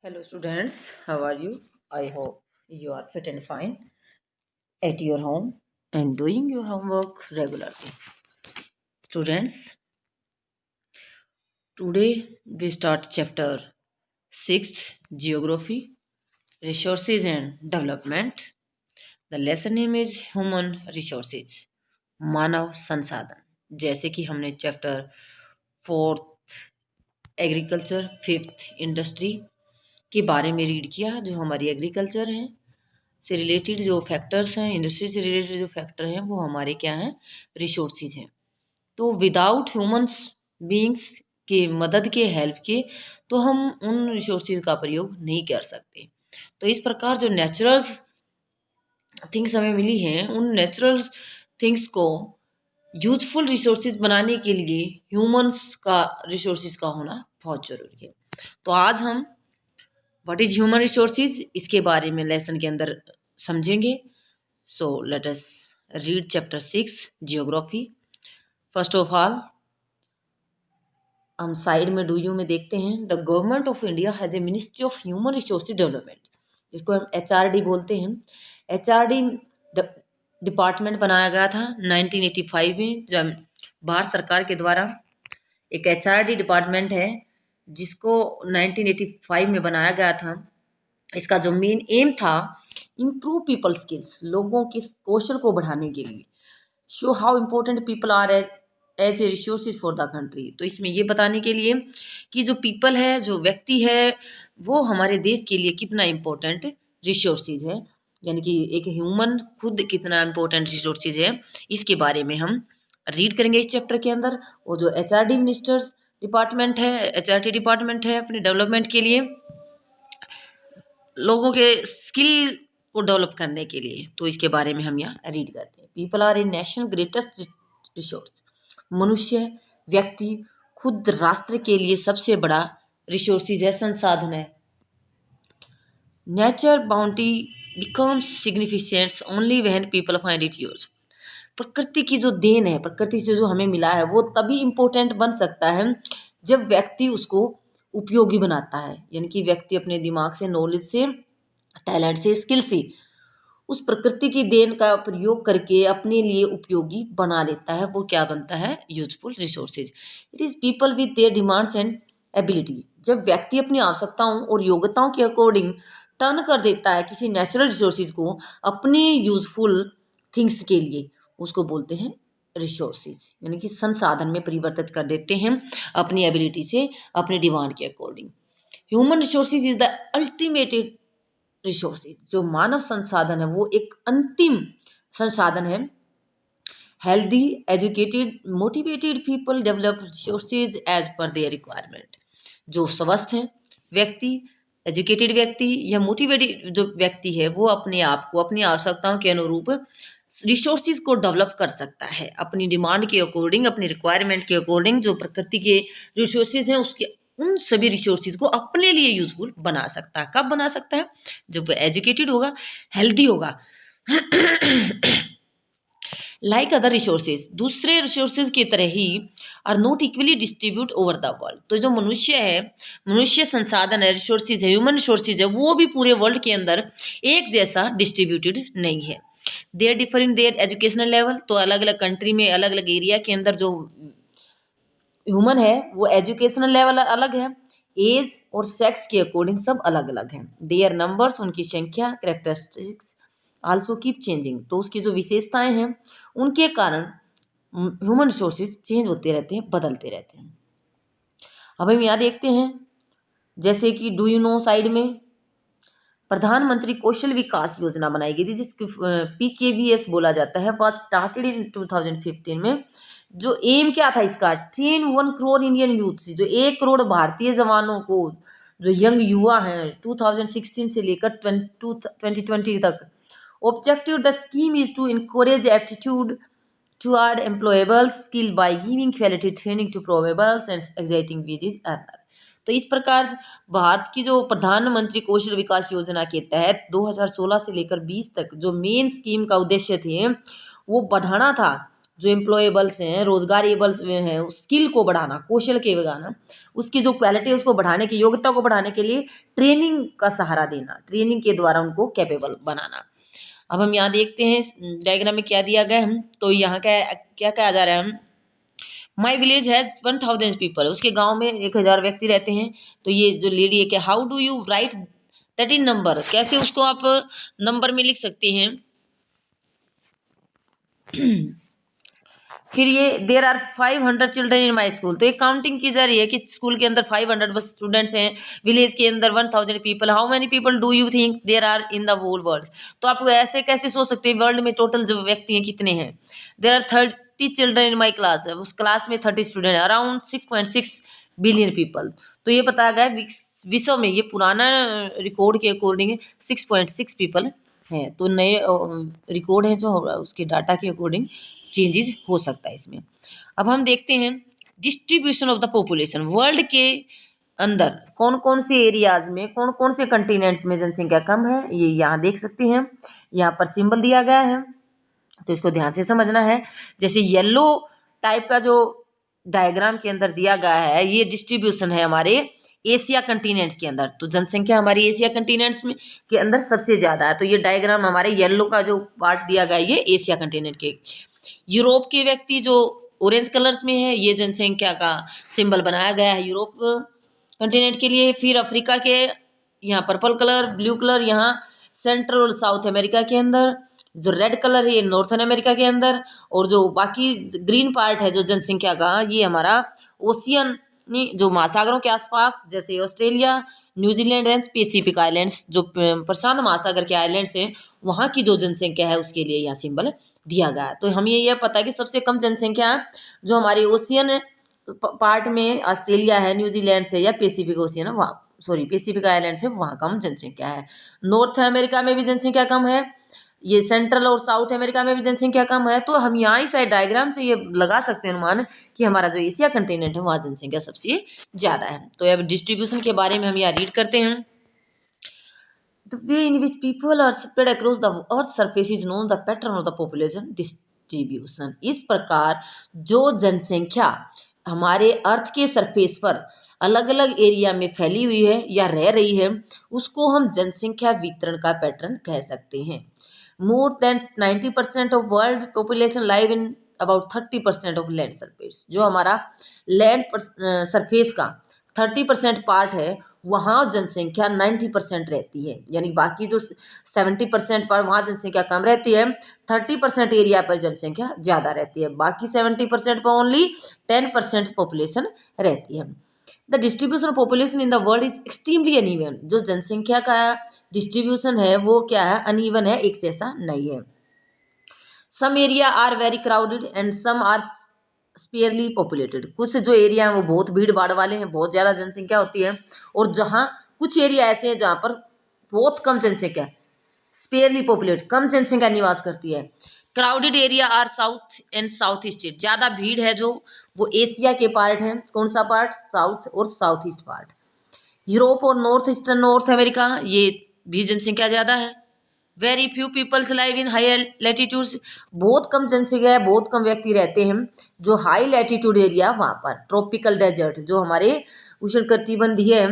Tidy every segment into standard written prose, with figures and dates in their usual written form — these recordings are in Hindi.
Hello students, how are you? I hope you are fit and fine at your home and doing your homework regularly. Students, today we start chapter 6 Geography, Resources and Development. The lesson name is Human Resources, मानव संसाधन. जैसे कि हमने चैप्टर 4 एग्रीकल्चर 5th इंडस्ट्री के बारे में रीड किया, जो हमारी एग्रीकल्चर है से रिलेटेड जो फैक्टर्स हैं, इंडस्ट्री से रिलेटेड जो फैक्टर हैं वो हमारे क्या हैं, रिसोर्सेज हैं. तो विदाउट ह्यूमंस बीइंग्स के मदद के हेल्प के तो हम उन रिसोर्सेज का प्रयोग नहीं कर सकते. तो इस प्रकार जो नेचुरल थिंग्स हमें मिली हैं, उन नेचुरल थिंग्स को यूजफुल रिसोर्सेज बनाने के लिए ह्यूमंस का रिसोर्सेज का होना बहुत ज़रूरी है. तो आज हम व्हाट इज ह्यूमन रिसोर्सेज इसके बारे में लेसन के अंदर समझेंगे. So let us read chapter 6 geography. First of all हम साइड में डू यू में देखते हैं. The government of India has a ministry of human resources development, जिसको हम HRD बोलते हैं. HRD डिपार्टमेंट बनाया गया था 1985 में, जब भारत सरकार के द्वारा एक HRD डिपार्टमेंट है जिसको 1985 में बनाया गया था. इसका जो मेन एम था इम्प्रूव पीपल स्किल्स, लोगों के कौशल को बढ़ाने के लिए. Show how important people are as a resources for the country. तो इसमें ये बताने के लिए कि जो पीपल है, जो व्यक्ति है, वो हमारे देश के लिए कितना इम्पोर्टेंट रिसोर्सेज है, यानी कि एक ह्यूमन खुद कितना इम्पोर्टेंट रिसोर्सेज है, इसके बारे में हम रीड करेंगे इस चैप्टर के अंदर. और जो HRD मिनिस्टर्स डिपार्टमेंट है, HRD डिपार्टमेंट है अपने डेवलपमेंट के लिए, लोगों के स्किल को डेवलप करने के लिए. तो इसके बारे में हम यहाँ रीड करते हैं. People are a national greatest resource. मनुष्य, व्यक्ति खुद राष्ट्र के लिए सबसे बड़ा रिसोर्सेज है, संसाधन है. Nature bounty becomes significant only when people find it use. प्रकृति की जो देन है, प्रकृति से जो हमें मिला है, वो तभी इम्पोर्टेंट बन सकता है जब व्यक्ति उसको उपयोगी बनाता है. यानी कि व्यक्ति अपने दिमाग से, नॉलेज से, टैलेंट से, स्किल से उस प्रकृति की देन का प्रयोग करके अपने लिए उपयोगी बना लेता है. वो क्या बनता है, useful resources. It is people with their demands and ability. जब व्यक्ति अपनी आवश्यकताओं और योग्यताओं के अकॉर्डिंग टर्न कर देता है किसी नेचुरल रिसोर्सेज को अपनी यूजफुल थिंग्स के लिए, उसको बोलते हैं रिसोर्सेज. यानी कि संसाधन में परिवर्तित कर देते हैं अपनी एबिलिटी से, अपने डिमांड के according. Human resources is the ultimated resources. जो मानव संसाधन है वो एक अंतिम संसाधन है. Healthy, educated, motivated people develop resources as per their requirement. जो स्वस्थ हैं व्यक्ति, एजुकेटेड व्यक्ति या मोटिवेटेड जो व्यक्ति है, वो अपने आप को अपनी आवश्यकताओं के अनुरूप रिसोर्सेज को डेवलप कर सकता है अपनी डिमांड के अकॉर्डिंग, अपनी रिक्वायरमेंट के अकॉर्डिंग. जो प्रकृति के रिसोर्सेज हैं उसके उन सभी रिसोर्सेज को अपने लिए यूजफुल बना सकता है. कब बना सकता है, जब वो एजुकेटेड होगा, हेल्दी होगा. लाइक अदर रिसोर्सेज, दूसरे रिसोर्सेज की तरह ही are not equally distribute over the world. तो जो मनुष्य है, मनुष्य संसाधन है, रिसोर्सेज है, ह्यूमन रिसोर्सेज है, वो भी पूरे वर्ल्ड के अंदर एक जैसा डिस्ट्रीब्यूटेड नहीं है. They differ in their educational level. तो अलग अलग कंट्री में, अलग अलग एरिया के अंदर जो ह्यूमन है वो एजुकेशनल लेवल अलग है, एज और सेक्स के अकॉर्डिंग सब अलग अलग हैं. देयर नंबर्स, उनकी संख्या, कैरेक्टरिस्टिक्स आल्सो कीप चेंजिंग. तो उसकी जो विशेषताएं हैं उनके कारण ह्यूमन रिसोर्सेज चेंज होते रहते हैं, बदलते रहते हैं. अब हम यहाँ देखते हैं, जैसे कि डू यू नो साइड में प्रधानमंत्री कौशल विकास योजना बनाई गई थी, जिसको PKVS बोला जाता है. वॉज स्टार्टेड इन 2015 में. जो एम क्या था इसका, ट्रेन 1 करोड़ इंडियन यूथ. जो 1 करोड़ भारतीय जवानों को, जो यंग युवा हैं 2016 से लेकर 2020 तक. Objective the scheme is to encourage aptitude toward employable skill by giving quality training to probables and exciting wages earner. तो इस प्रकार भारत की जो प्रधानमंत्री कौशल विकास योजना के तहत 2016 से लेकर 20 तक जो मेन स्कीम का उद्देश्य थे वो बढ़ाना था जो एम्प्लॉयबल्स हैं, रोजगारेबल्स हैं, स्किल को बढ़ाना, कौशल के बढ़ाना, उसकी जो क्वालिटी है उसको बढ़ाने की, योग्यता को बढ़ाने के लिए ट्रेनिंग का सहारा देना, ट्रेनिंग के द्वारा उनको कैपेबल बनाना। अब हम यहाँ देखते हैं डायग्राम में क्या दिया गया है, तो यहाँ क्या क्या कहा जा रहा है, हम माई विलेज हैज 1000 पीपल, उसके गांव में 1000 व्यक्ति रहते हैं। तो ये जो लेडी है, क्या how do you right that in number, कैसे उसको आप नंबर में लिख सकते हैं। फिर ये there are 500 children in my school, तो एक काउंटिंग की जा रही है कि स्कूल के अंदर 500 बस स्टूडेंट्स हैं, विलेज के अंदर 1000 people, how many people do you think there are in the whole world. तो आप ऐसे कैसे सोच सकते हैं वर्ल्ड में टोटल जो व्यक्ति हैं कितने हैं। There are 30 children in my class, उस क्लास में 30 स्टूडेंट, अराउंड 6.6 बिलियन पीपल। तो ये बताया गया विश्व में, ये पुराना रिकॉर्ड के अकॉर्डिंग 6.6 पीपल हैं। तो नए रिकॉर्ड है जो उसके डाटा के अकॉर्डिंग चेंजेस हो सकता है इसमें। अब हम देखते हैं distribution of the population, world के अंदर कौन कौन से एरियाज में, कौन कौन से कंटिनेंट्स में जनसंख्या कम है, ये यहाँ देख सकते हैं। यहाँ पर सिंबल दिया गया है, तो इसको ध्यान से समझना है। जैसे येलो टाइप का जो डायग्राम के अंदर दिया गया है, ये डिस्ट्रीब्यूशन है हमारे एशिया कंटिनेंट्स के अंदर। तो जनसंख्या हमारी एशिया कंटिनेंट्स में के अंदर सबसे ज़्यादा है। तो ये डायग्राम हमारे येलो का जो पार्ट दिया गया है, ये एशिया कंटिनेंट के। यूरोप के व्यक्ति जो ऑरेंज कलर्स में है, ये जनसंख्या का सिंबल बनाया गया है यूरोप कंटिनेंट के लिए। फिर अफ्रीका के यहाँ पर्पल कलर, ब्लू कलर यहाँ सेंट्रल और साउथ अमेरिका के अंदर, जो रेड कलर है ये नॉर्थन अमेरिका के अंदर, और जो बाकी ग्रीन पार्ट है जो जनसंख्या का, ये हमारा ओशियन जो महासागरों के आसपास, जैसे Australia, New Zealand and Pacific islands, जो प्रशांत महासागर के आइलैंड्स हैं, वहाँ की जो जनसंख्या है उसके लिए यह सिंबल दिया गया है। तो हमें यह पता है कि सबसे कम जनसंख्या जो हमारी ओशियन पार्ट में ऑस्ट्रेलिया है, न्यूजीलैंड से, या पैसिफिक ओशियन है वहाँ, सॉरी पैसिफिक आइलैंड से, वहाँ कम जनसंख्या है। नॉर्थ अमेरिका में भी जनसंख्या कम है, ये सेंट्रल और साउथ अमेरिका में भी जनसंख्या कम है। तो हम यहाँ इस डायग्राम से ये लगा सकते हैं अनुमान कि हमारा जो एशिया कंटिनेंट है वहाँ जनसंख्या सबसे ज़्यादा है। तो अब डिस्ट्रीब्यूशन के बारे में हम यहाँ रीड करते हैं। The way in which people are spread across the earth surface is known the pattern of the population distribution। इस प्रकार जो जनसंख्या हमारे अर्थ के सरफेस पर अलग अलग एरिया में फैली हुई है या रह रही है, उसको हम जनसंख्या वितरण का पैटर्न कह सकते हैं। More than 90% of world population live in about 30% of land surface। जो हमारा लैंड सरफेस का 30% पार्ट है, वहाँ जनसंख्या 90% रहती है, यानी बाकी जो 70% पर वहाँ जनसंख्या कम रहती है, 30% एरिया पर जनसंख्या ज़्यादा रहती है, बाकी 70% पर ओनली 10% पॉपुलेशन रहती है। The distribution of population in the world is extremely uneven. जो जनसंख्या का डिस्ट्रीब्यूशन है वो क्या है, अनइवन है, एक जैसा नहीं है। Some area are very crowded and some are sparely populated. कुछ जो एरिया हैं वो बहुत भीड़ भाड़ वाले हैं, बहुत ज़्यादा जनसंख्या होती है, और जहाँ कुछ एरिया ऐसे हैं जहाँ पर बहुत कम जनसंख्या, स्पेयरली पॉपुलेट, कम जनसंख्या निवास करती है। Crowded area are south and south east. ज़्यादा भीड़ है जो वो एशिया के पार्ट हैं। कौन सा पार्ट, साउथ और साउथ ईस्ट पार्ट। यूरोप और नॉर्थ ईस्टर्न नॉर्थ अमेरिका, ये भी जनसंख्या ज़्यादा है। Very few peoples live in high latitudes. बहुत कम जनसंख्या है, बहुत कम व्यक्ति रहते हैं जो हाई लैटिट्यूड एरिया, वहाँ पर ट्रॉपिकल डेजर्ट, जो हमारे उष्णकटिबंधीय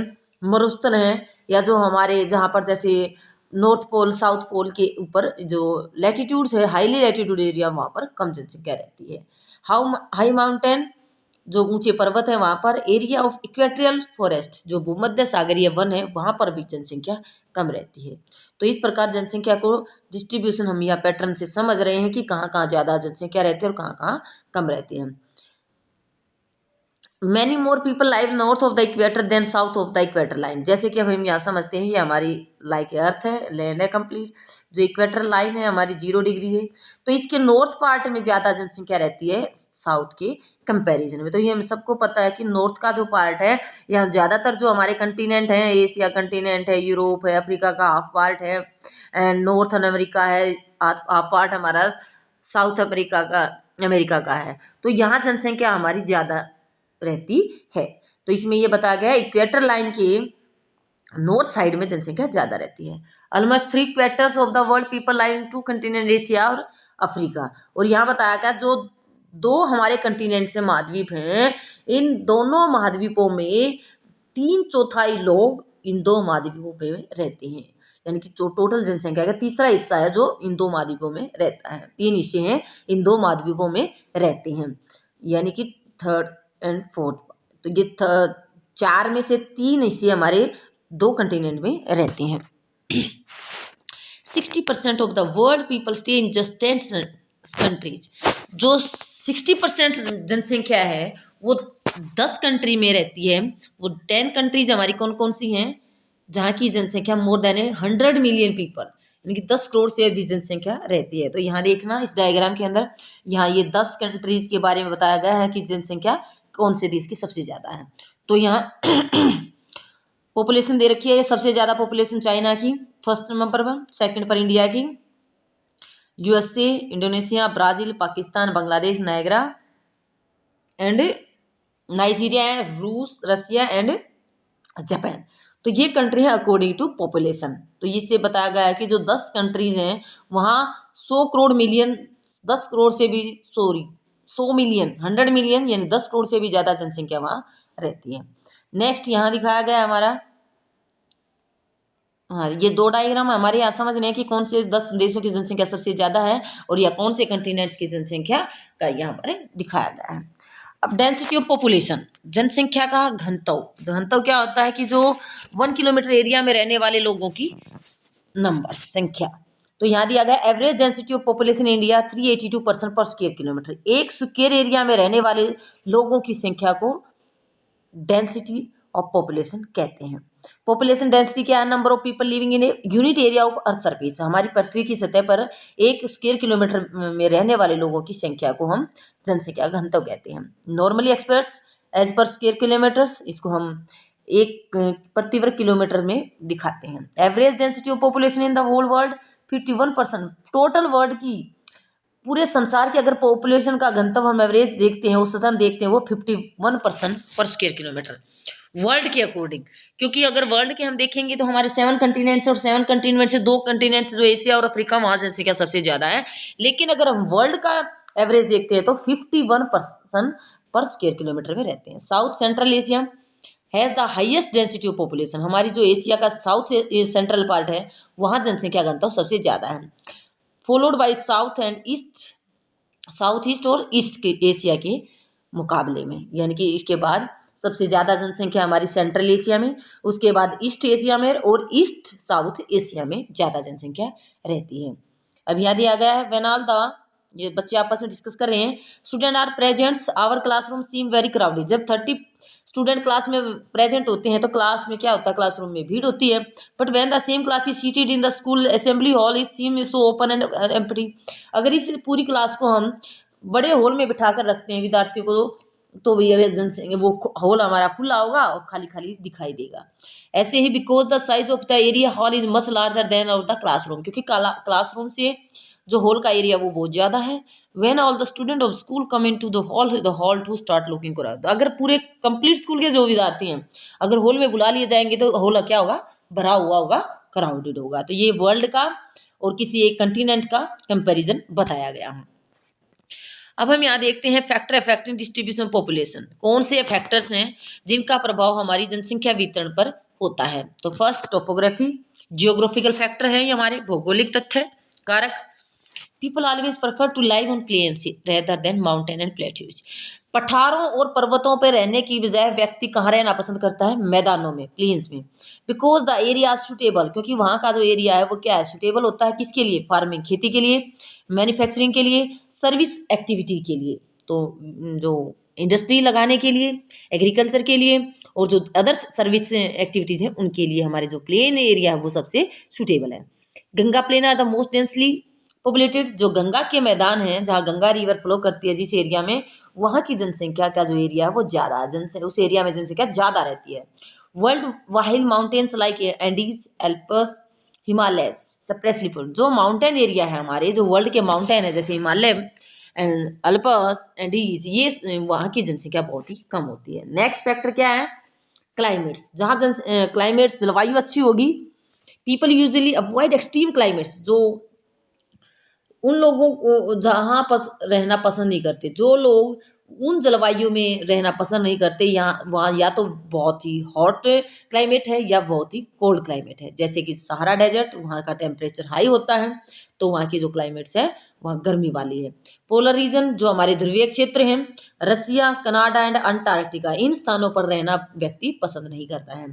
मरुस्थल हैं, या जो हमारे जहाँ पर जैसे नॉर्थ पोल साउथ पोल के ऊपर जो लैटिट्यूड्स है, हाईली लैटिट्यूड एरिया, वहाँ पर कम जनसंख्या रहती है। हाई माउंटेन, जो ऊंचे पर्वत है, वहाँ पर एरिया ऑफ इक्वेटोरियल फॉरेस्ट, जो भूमध्य सागरीय वन है, वहाँ पर भी जनसंख्या कम रहती है। तो इस प्रकार जनसंख्या को डिस्ट्रीब्यूशन हम या पैटर्न से समझ रहे हैं कि कहाँ कहाँ ज़्यादा जनसंख्या रहती है और कहाँ कहाँ कम रहती है। Many more people live north of the equator than south of the equator line. जैसे कि अब हम यहाँ समझते हैं, ये हमारी लाइक अर्थ है, लैंड है कंप्लीट, जो इक्वेटर लाइन है हमारी 0 डिग्री है, तो इसके नॉर्थ पार्ट में ज़्यादा जनसंख्या रहती है साउथ के कंपैरिजन में। तो ये हम सबको पता है कि नॉर्थ का जो पार्ट है, यहाँ ज़्यादातर जो हमारे कंटिनेंट हैं, एशिया कंटिनेंट है, यूरोप है, अफ्रीका का हाफ पार्ट है, एंड नॉर्थन अमेरिका है, हाफ पार्ट हमारा साउथ अमेरिका का है। तो यहाँ जनसंख्या हमारी ज़्यादा रहती है। तो इसमें ये बताया गया है इक्वेटर लाइन के नॉर्थ साइड में जनसंख्या ज़्यादा रहती है। Almost 3 quarters of the world people live in 2 continent, Asia और अफ्रीका। और यहाँ बताया गया जो दो हमारे कंटिनेंट से महाद्वीप हैं, इन दोनों महाद्वीपों में 3/4 लोग इन दो महाद्वीपों पे रहते हैं, यानी कि जो टोटल जनसंख्या का तीसरा हिस्सा है जो इन दो महाद्वीपों में रहता है। 3 हिस्से हैं इन दो महाद्वीपों में रहते हैं, यानी कि थर्ड एंड फोर्थ। तो ये 4 में से 3 हिस्से हमारे 2 कंटिनेंट में रहते हैं। 60% of the world people stay in just 10 countries. जो 60% जनसंख्या है वो 10 कंट्री में रहती है। वो 10 कंट्रीज हमारी कौन कौन सी हैं, जहाँ की जनसंख्या मोर देन 100 मिलियन पीपल, यानी कि 10 करोड़ से अधिक जनसंख्या रहती है। तो यहाँ देखना इस डायग्राम के अंदर, यहाँ ये 10 कंट्रीज के बारे में बताया गया है कि जनसंख्या कौन से देश की सबसे ज़्यादा है। तो यहाँ पॉपुलेशन दे रखी है, सबसे ज़्यादा पॉपुलेशन चाइना की फर्स्ट नंबर पर, सेकंड पर इंडिया की, USA, Indonesia, Brazil, Pakistan, Bangladesh, Nigeria and रूस, रसिया एंड जापान। तो ये कंट्री है अकॉर्डिंग टू पॉपुलेशन। तो इससे बताया गया है कि जो 10 कंट्रीज हैं वहाँ 100 करोड़ मिलियन, 10 करोड़ से भी 100 मिलियन, 100 मिलियन यानी 10 करोड़ से भी ज़्यादा जनसंख्या वहाँ रहती है। नेक्स्ट यहाँ दिखाया गया हमारा, हाँ ये 2 डायग्राम हमारे यहाँ समझने हैं कि कौन से 10 देशों की जनसंख्या सबसे ज़्यादा है और या कौन से कंटिनेंट्स की जनसंख्या का यहाँ पर दिखाया गया है। अब डेंसिटी ऑफ पॉपुलेशन, जनसंख्या का घनत्व। घनत्व क्या होता है कि जो 1 किलोमीटर एरिया में रहने वाले लोगों की नंबर संख्या। तो यहाँ दिया गया average density of population India 382 person पर स्क्वायर किलोमीटर। एक स्क्वायर एरिया में रहने वाले लोगों की संख्या को डेंसिटी ऑफ पॉपुलेशन कहते हैं। पॉपुलेशन डेंसिटी क्या है, number of people living in a unit area of earth surface. हमारी पृथ्वी की सतह पर 1 स्क्वायर किलोमीटर में रहने वाले लोगों की संख्या को हम जनसंख्या घनत्व कहते हैं। Normally express as per square kilometers, इसको हम 1 प्रति वर्ग किलोमीटर में दिखाते हैं। Average density of population in the whole world 51%। Total world की, पूरे संसार की अगर पॉपुलेशन का घनत्व हम एवरेज देखते हैं, औसतन हम देखते हैं, वो 51% पर स्क्वायर किलोमीटर वर्ल्ड के अकॉर्डिंग। क्योंकि अगर वर्ल्ड के हम देखेंगे तो हमारे 7 कंटिनेंट्स और 7 कंटिनेंट से 2 कंटिनेंट्स जो एशिया और अफ्रीका, वहाँ जनसंख्या सबसे ज़्यादा है। लेकिन अगर हम वर्ल्ड का एवरेज देखते हैं तो 51% पर स्क्वायर किलोमीटर में रहते हैं। South central Asia has the highest density of population. हमारी जो एशिया का साउथ सेंट्रल पार्ट है वहाँ जनसंख्या घनत्व सबसे ज़्यादा है, followed by south and east, south east और ईस्ट के एशिया के मुकाबले में। यानी कि इसके बाद सबसे ज़्यादा जनसंख्या हमारी सेंट्रल एशिया में, उसके बाद ईस्ट एशिया में और ईस्ट साउथ एशिया में ज़्यादा जनसंख्या रहती है। अब यहाँ दिया गया है व्हेन ऑल द, ये बच्चे आपस में डिस्कस कर रहे हैं, student are presents our classroom seem very crowded. जब 30 स्टूडेंट क्लास में प्रेजेंट होते हैं तो क्लास में क्या होता है, क्लासरूम में भीड़ होती है। But when the same class is seated in the school assembly hall is seem so open and empty. अगर इस पूरी क्लास को हम बड़े हॉल में बिठा कर रखते हैं विद्यार्थियों को, तो वो हॉल हमारा खुला होगा और खाली खाली दिखाई देगा। ऐसे ही because the size of the area hall is much larger than of the classroom, क्योंकि क्लासरूम से जो हॉल का एरिया वो बहुत ज़्यादा है। When all the student of school come in to the hall to start looking crowd. अगर पूरे कंप्लीट स्कूल के जो विद्यार्थी हैं अगर हॉल में बुला लिए जाएंगे तो हॉल क्या होगा, भरा हुआ होगा, क्राउडेड होगा। तो ये वर्ल्ड का और किसी एक कंटिनेंट का कंपैरिजन बताया गया है। अब हम यहाँ देखते हैं factor affecting distribution of population. कौन से फैक्टर्स हैं जिनका प्रभाव हमारी जनसंख्या वितरण पर होता है। तो फर्स्ट टोपोग्राफी, जियोग्राफिकल फैक्टर है ये हमारे भौगोलिक तथ्य कारक। People always prefer to live on plains rather than mountain and plateaus. पठारों और पर्वतों पर रहने की बजाय व्यक्ति कहाँ रहना पसंद करता है, मैदानों में, प्लेन्स में। बिकॉज द एरिया सुटेबल, क्योंकि वहाँ का जो एरिया है वो क्या है, सुटेबल होता है किसके लिए, फार्मिंग, खेती के लिए, मैन्युफैक्चरिंग के लिए, सर्विस एक्टिविटी के लिए, तो जो इंडस्ट्री लगाने के लिए, एग्रीकल्चर के लिए और जो अदर सर्विस एक्टिविटीज़ हैं उनके लिए हमारे जो प्लेन एरिया है वो सबसे सुटेबल है। Ganga plain are the most densely populated. जो गंगा के मैदान हैं जहाँ गंगा रिवर फ्लो करती है जिस एरिया में, वहाँ की जनसंख्या का जो एरिया है वो ज़्यादा, उस एरिया में जनसंख्या ज़्यादा रहती है। World wide mountains like Andes, Alps, Himalaya, sparsely, जो माउंटेन एरिया है हमारे, जो वर्ल्ड के माउंटेन है जैसे हिमालय एंड अल्पस एंडीज, ये वहाँ की जनसंख्या बहुत ही कम होती है। नेक्स्ट फैक्टर क्या है, क्लाइमेट्स। जहाँ क्लाइमेट्स, जलवायु अच्छी होगी, people usually avoid extreme climates. जो उन लोगों को जहाँ रहना पसंद नहीं करते, जो लोग उन जलवायु में रहना पसंद नहीं करते, यहाँ वहाँ या तो बहुत ही हॉट क्लाइमेट है या बहुत ही कोल्ड क्लाइमेट है। जैसे कि सहारा डेजर्ट, वहाँ का टेम्परेचर हाई होता है, तो वहाँ की जो क्लाइमेट्स है वहाँ गर्मी वाली है। पोलर रीजन जो हमारे ध्रुवीय क्षेत्र हैं, रसिया, कनाडा एंड अंटार्कटिका, इन स्थानों पर रहना व्यक्ति पसंद नहीं करता है।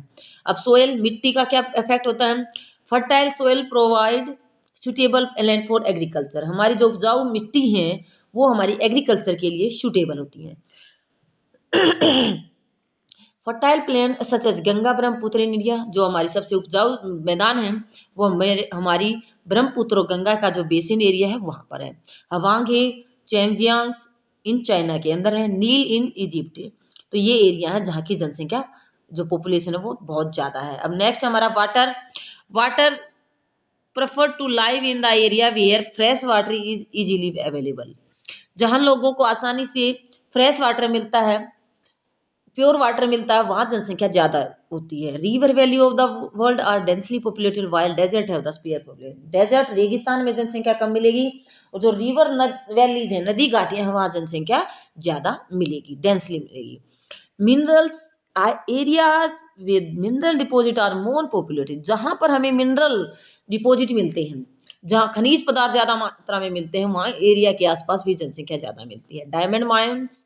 अब सोयल, मिट्टी का क्या इफेक्ट होता है? Fertile soil provide suitable land for agriculture, हमारी जो उपजाऊ मिट्टी है वो हमारी एग्रीकल्चर के लिए सूटेबल होती हैं। Fertile plain such as Ganga, Brahmaputra in India, जो हमारी सबसे उपजाऊ मैदान है वो हमारी ब्रह्मपुत्र और गंगा का जो बेसिन एरिया है वहाँ पर है। हवांग है, चैंगजियांग इन चाइना के अंदर है, नील इन इजिप्ट है। तो ये एरिया है जहाँ की जनसंख्या जो पॉपुलेशन है वो बहुत ज़्यादा है। अब नेक्स्ट हमारा water. Water prefer to live in the area where fresh water is easily available, जहाँ लोगों को आसानी से फ्रेश वाटर मिलता है, प्योर वाटर मिलता है, वहाँ जनसंख्या ज़्यादा होती है। River valley of the world are densely populated while desert है द स्पेयर पॉपुलेशन, डेजर्ट रेगिस्तान में जनसंख्या कम मिलेगी, और जो रिवर वैलीज हैं, नदी घाटियाँ हैं, वहाँ जनसंख्या ज़्यादा मिलेगी, डेंसली मिलेगी। Minerals areas with mineral deposit are more populated, जहाँ पर हमें मिनरल डिपॉजिट मिलते हैं, जहाँ खनिज पदार्थ ज़्यादा मात्रा में मिलते हैं, वहाँ एरिया के आसपास भी जनसंख्या ज़्यादा मिलती है। डायमंड माइंस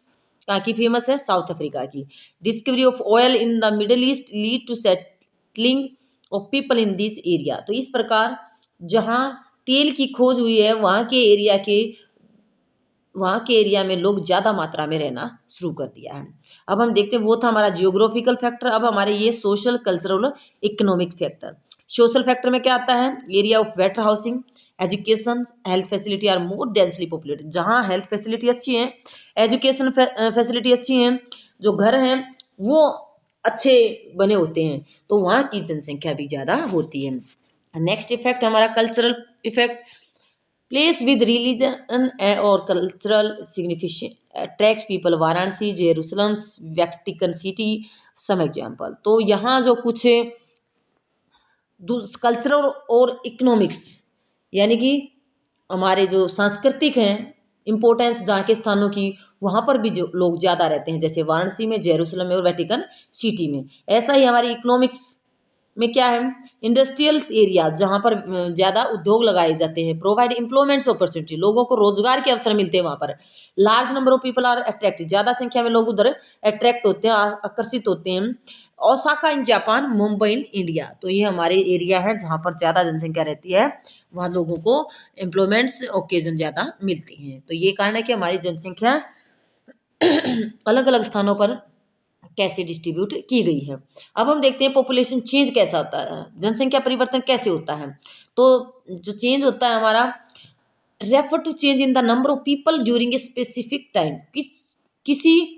कहाँ की फेमस है? साउथ अफ्रीका की। Discovery of oil in the middle east lead to settling of people in this area, तो इस प्रकार जहाँ तेल की खोज हुई है वहाँ के एरिया में लोग ज़्यादा मात्रा में रहना शुरू कर दिया है। अब हम देखते हैं, वो था हमारा जियोग्राफिकल फैक्टर। अब हमारे ये सोशल, कल्चरल और इकोनॉमिक फैक्टर। सोशल फैक्टर में क्या आता है? Area of better housing, education, health facility are more densely populated, जहाँ हेल्थ फैसिलिटी अच्छी है, एजुकेशन फैसिलिटी अच्छी है, जो घर हैं वो अच्छे बने होते हैं, तो वहाँ की जनसंख्या भी ज़्यादा होती है। नेक्स्ट इफेक्ट हमारा cultural effect. Place with religion और cultural signification attract people, Varanasi, Jerusalem, Vatican city some example. तो यहाँ जो कुछ कल्चरल और इकोनॉमिक्स यानी कि हमारे जो सांस्कृतिक हैं इम्पोर्टेंस जहाँ के स्थानों की, वहाँ पर भी जो लोग ज़्यादा रहते हैं, जैसे वाराणसी में, जेरूसलम में और वेटिकन सिटी में। ऐसा ही हमारी इकोनॉमिक्स में क्या है? इंडस्ट्रियल एरिया, जहाँ पर ज़्यादा उद्योग लगाए जाते हैं। प्रोवाइड एम्प्लॉयमेंट्स अपॉर्चुनिटी, लोगों को रोजगार के अवसर मिलते हैं वहाँ पर। Large number of people are attracted, ज़्यादा संख्या में लोग उधर अट्रैक्ट होते हैं, आकर्षित होते हैं। Osaka in Japan, Mumbai in India, तो ये हमारे एरिया है जहाँ पर ज़्यादा जनसंख्या रहती है, वहाँ लोगों को एम्प्लॉयमेंट्स ओकेजन ज़्यादा मिलती हैं। तो ये कारण है कि हमारी जनसंख्या अलग अलग स्थानों पर कैसे डिस्ट्रीब्यूट की गई है। अब हम देखते हैं पॉपुलेशन चेंज कैसा होता है, जनसंख्या परिवर्तन कैसे होता है। तो जो चेंज होता है हमारा, refer to change in the number of people during a specific time, किसी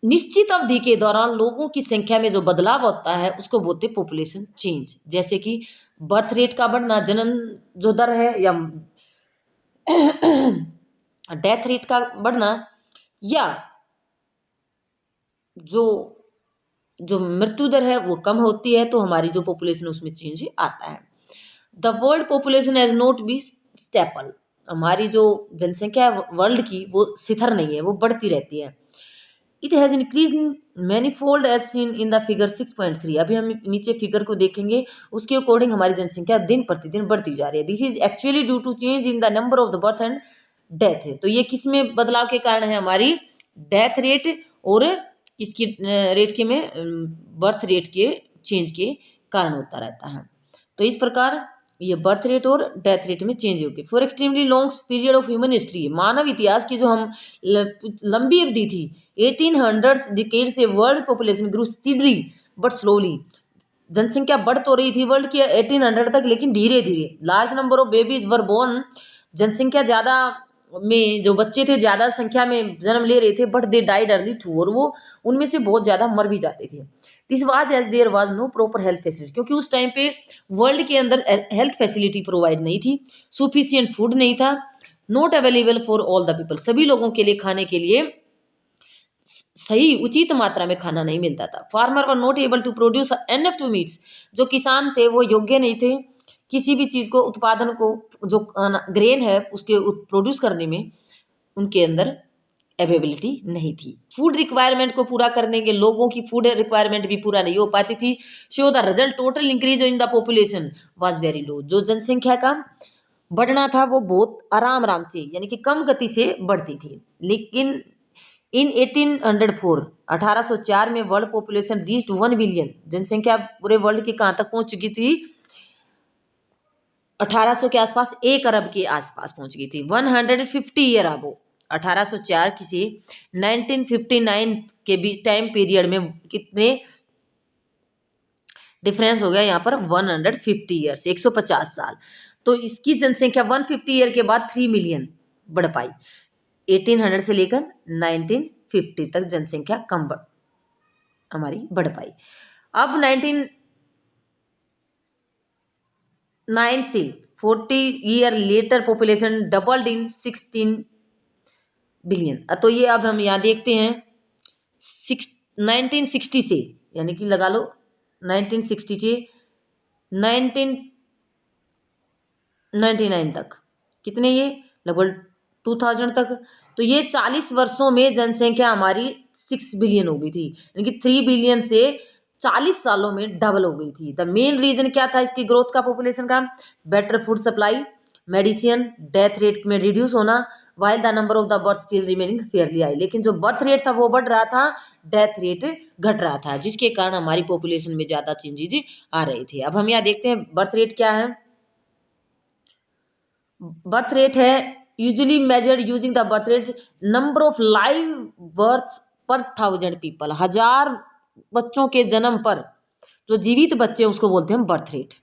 निश्चित अवधि के दौरान लोगों की संख्या में जो बदलाव होता है उसको बोलते हैं पॉपुलेशन चेंज। जैसे कि बर्थ रेट का बढ़ना, जन्म जो दर है, या डेथ रेट का बढ़ना, या जो जो मृत्यु दर है वो कम होती है, तो हमारी जो पॉपुलेशन है उसमें चेंज आता है। The world population has not be staple, हमारी जो जनसंख्या है वर्ल्ड की वो स्थिर नहीं है, वो बढ़ती रहती है। It has increase manifold as seen in the figure 6.3, अभी हम नीचे फिगर को देखेंगे, उसके अकॉर्डिंग हमारी जनसंख्या दिन प्रतिदिन बढ़ती जा रही है। This is actually due to change in the number of the birth and death है, तो ये किस में बदलाव के कारण है? हमारी डेथ रेट और किसकी रेट के में, बर्थ रेट के चेंज के कारण होता रहता है। तो इस प्रकार ये बर्थ रेट और डेथ रेट में चेंज होगी। For extremely long period of human history, मानव इतिहास की जो हम लंबी अवधि थी, 1800 डिकेड से world population grow steadily but slowly, जनसंख्या बढ़ तो रही थी वर्ल्ड की 1800 तक, लेकिन धीरे धीरे। Large number of babies were born, जनसंख्या ज़्यादा में जो बच्चे थे ज़्यादा संख्या में जन्म ले रहे थे, but they died early too, और वो उनमें से बहुत ज़्यादा मर भी जाते थे। This was as there was no proper health facility, क्योंकि उस टाइम पे वर्ल्ड के अंदर हेल्थ फैसिलिटी प्रोवाइड नहीं थी, सुफिशियंट फूड नहीं था, not available for all the people, सभी लोगों के लिए खाने के लिए सही उचित मात्रा में खाना नहीं मिलता था। Farmer were not able to produce enough to meets, जो किसान थे वो योग्य नहीं थे किसी भी चीज़ को उत्पादन को जो ग्रेन है उसके प्रोड्यूस करने में उनके अंदर अवेलेबिलिटी नहीं थी। फूड रिक्वायरमेंट को पूरा करने के लोगों की फूड रिक्वायरमेंट भी पूरा नहीं हो पाती थी। Show the result total increase in the population was very low. जो जनसंख्या का बढ़ना था वो बहुत आराम आराम से यानी कि कम गति से बढ़ती थी। लेकिन इन 1804 1804 में वर्ल्ड पॉपुलेशन रीच्ड 1 बिलियन। जनसंख्या पूरे वर्ल्ड के कहाँ तक पहुंच चुकी थी? 1800 के आसपास 1 अरब के आसपास पहुंच गई थी। 150 ईयर अबो 1804 से 1959 के बीच टाइम पीरियड में कितने डिफरेंस हो गया यहाँ पर? 150 ईयर से 150 साल। तो इसकी जनसंख्या 150 ईयर के बाद 3 मिलियन बढ़ पाई। 1800 से लेकर 1950 तक जनसंख्या कम हमारी बढ़ पाई। अब 1909 से 40 ईयर लेटर पॉपुलेशन डबल्ड इन 16 बिलियन। तो ये अब हम यहाँ देखते हैं 1960 से यानी कि लगा लो 1960 से 1999 तक कितने, ये लगभग 2000 तक। तो ये 40 वर्षों में जनसंख्या हमारी 6 बिलियन हो गई थी, यानी कि 3 बिलियन से 40 सालों में डबल हो गई थी। द मेन रीजन क्या था इसकी ग्रोथ का, पॉपुलेशन का? Better food supply, medicine, death rate में रिड्यूस होना, while the number of the birth still remaining fairly high. लेकिन जो बर्थ रेट था वो बढ़ रहा था, डेथ रेट घट रहा था, जिसके कारण हमारी पॉपुलेशन में ज्यादा चेंजेज आ रहे थे। अब हम यहाँ देखते हैं बर्थ रेट क्या है। बर्थ रेट है usually measured using the birth rate number of live births per 1000 people. 1000 बच्चों के जन्म पर जो जीवित बच्चे उसको बोलते हैं birth rate.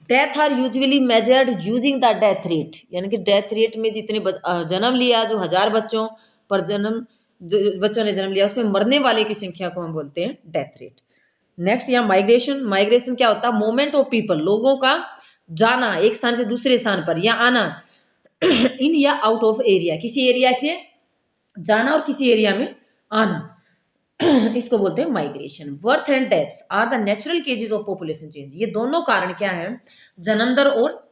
Death are usually measured using the death rate, यानी कि डेथ रेट में जितने जन्म लिया, जो 1000 बच्चों पर बच्चों ने जन्म लिया उसमें मरने वाले की संख्या को हम बोलते हैं डेथ रेट। नेक्स्ट यहाँ माइग्रेशन। माइग्रेशन क्या होता है? मूवमेंट ऑफ पीपल, लोगों का जाना एक स्थान से दूसरे स्थान पर या आना इन या आउट ऑफ एरिया, किसी एरिया से जाना और किसी एरिया में आना इसको बोलते हैं migration. Birth and death are the natural causes of population change. ये दोनों कारण क्या है? जन्म दर और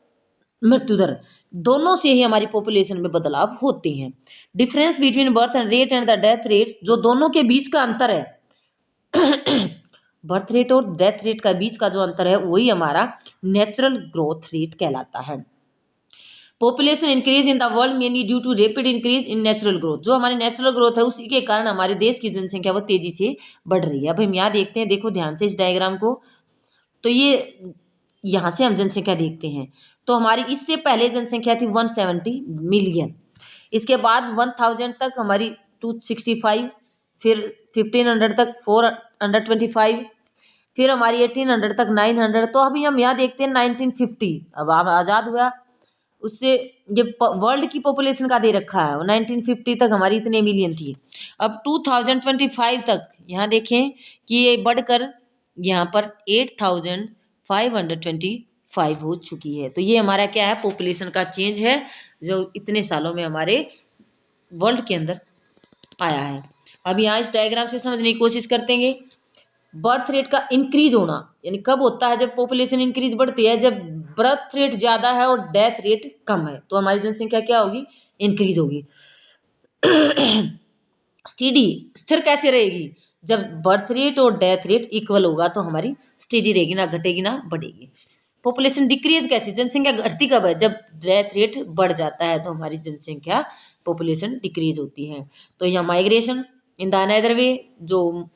मृत्यु दर, दोनों से ही हमारी पॉपुलेशन में बदलाव होते हैं। Difference between birth and rate and the death rate, जो दोनों के बीच का अंतर है बर्थ रेट और डेथ रेट का बीच का जो अंतर है वही हमारा नेचुरल ग्रोथ रेट कहलाता है। Population increase in the world mainly due to rapid increase in natural growth. जो हमारी नेचुरल ग्रोथ है उसी के कारण हमारे देश की जनसंख्या वो तेजी से बढ़ रही है। अब हम यहाँ देखते हैं, देखो ध्यान से इस डायग्राम को। तो ये यहाँ से हम जनसंख्या देखते हैं, तो हमारी इससे पहले जनसंख्या थी 170 मिलियन, इसके बाद 1000 तक हमारी 265, फिर 1500 तक 425, फिर हमारी 1800 तक 900। तो अभी हम यहाँ देखते हैं 1950, अब आज़ाद हुआ उससे ये वर्ल्ड की पॉपुलेशन का दे रखा है, 1950 तक हमारी इतने मिलियन थी। अब 2025 तक यहाँ देखें कि ये बढ़कर यहाँ पर 8525 हो चुकी है। तो ये हमारा क्या है? पॉपुलेशन का चेंज है जो इतने सालों में हमारे वर्ल्ड के अंदर आया है। अब यहाँ इस डायग्राम से समझने की कोशिश करते हैं। बर्थ रेट का इंक्रीज होना यानी कब होता है? जब पॉपुलेशन इंक्रीज बढ़ती है, जब बर्थ रेट ज्यादा है और डेथ रेट कम है, तो हमारी जनसंख्या क्या होगी? इंक्रीज होगी। स्टेडी, स्थिर कैसे रहेगी? जब बर्थ रेट और डेथ रेट इक्वल होगा तो हमारी स्टेडी रहेगी, ना घटेगी ना बढ़ेगी। पॉपुलेशन डिक्रीज कैसे? जनसंख्या घटती कब है? जब डेथ रेट बढ़ जाता है तो हमारी जनसंख्या पॉपुलेशन डिक्रीज होती है। तो यहाँ migration in the another way, जो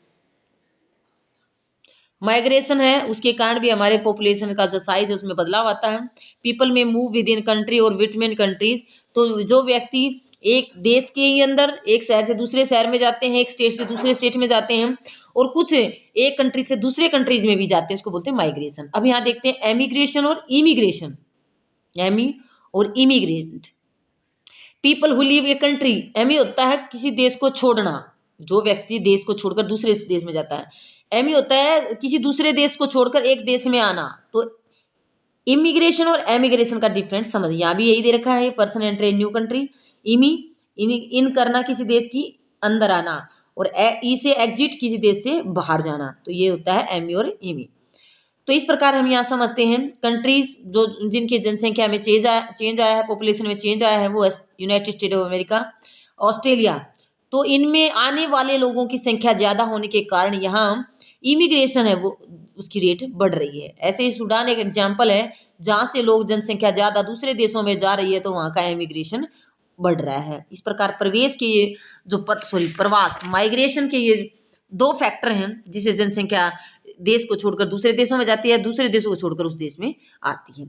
माइग्रेशन है उसके कारण भी हमारे पॉपुलेशन का जो साइज है उसमें बदलाव आता है। People may move with in country और बिटवीन कंट्रीज, तो जो व्यक्ति एक देश के ही अंदर एक शहर से दूसरे शहर में जाते हैं, एक स्टेट से दूसरे स्टेट में जाते हैं, और कुछ एक कंट्री से दूसरे कंट्रीज में भी जाते हैं, उसको बोलते हैं माइग्रेशन। अब यहाँ देखते हैं एमिग्रेशन और इमिग्रेशन। एमी और immigrant, people who leave a country. एमी होता है किसी देश को छोड़ना, जो व्यक्ति देश को छोड़कर दूसरे देश में जाता है। एमी होता है किसी दूसरे देश को छोड़कर एक देश में आना। तो इमिग्रेशन और एमिग्रेशन का डिफरेंस समझ, यहाँ भी यही दे रखा है, person enter a new country. इन करना किसी देश की अंदर आना, और ई से एग्जिट किसी देश से बाहर जाना, तो ये होता है एमी और इमी। तो इस प्रकार हम यहाँ समझते हैं कंट्रीज जो जिनकी जनसंख्या में चेंज आया है, पॉपुलेशन में चेंज आया है, वो United state of America, Australia. तो इनमें आने वाले लोगों की संख्या ज़्यादा होने के कारण यहाँ इमिग्रेशन है वो उसकी रेट बढ़ रही है। ऐसे ही सूडान एक एग्जाम्पल है, जहाँ से लोग जनसंख्या ज़्यादा दूसरे देशों में जा रही है तो वहाँ का इमिग्रेशन बढ़ रहा है। इस प्रकार प्रवेश के ये जो प्रवास माइग्रेशन के ये दो फैक्टर हैं जिससे जनसंख्या देश को छोड़कर दूसरे देशों में जाती है, दूसरे देशों को छोड़कर उस देश में आती है।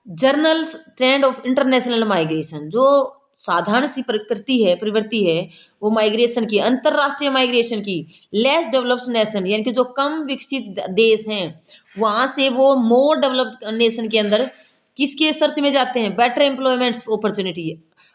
Journal trend of international migration, जो साधारण सी प्रवृत्ति है वो माइग्रेशन की, अंतरराष्ट्रीय माइग्रेशन की। लेस डेवलप्ड नेशन यानी कि जो कम विकसित देश हैं वहां से वो मोर डेवलप्ड नेशन के अंदर किसके सर्च में जाते हैं, बेटर एम्प्लॉयमेंट अपॉर्चुनिटी,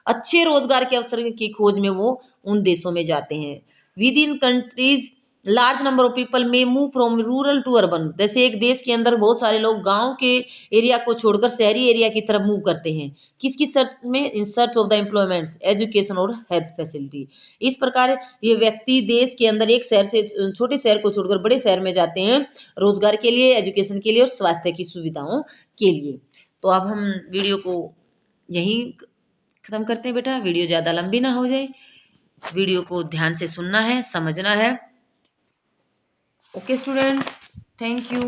अच्छे रोजगार के अवसर की खोज में वो उन देशों में जाते हैं। With in countries large number of people may move from rural to urban, जैसे एक देश के अंदर बहुत सारे लोग गांव के एरिया को छोड़कर शहरी एरिया की तरफ मूव करते हैं, किसकी सर्च में, in search of the employments, education और हेल्थ फैसिलिटी। इस प्रकार ये व्यक्ति देश के अंदर एक शहर से छोटे शहर को छोड़कर बड़े शहर में जाते हैं रोजगार के लिए, एजुकेशन के लिए और स्वास्थ्य की सुविधाओं के लिए। तो अब हम वीडियो को यहीं खत्म करते हैं बेटा, वीडियो ज़्यादा लंबी ना हो जाए, वीडियो को ध्यान से सुनना है, समझना है। Okay student, thank you.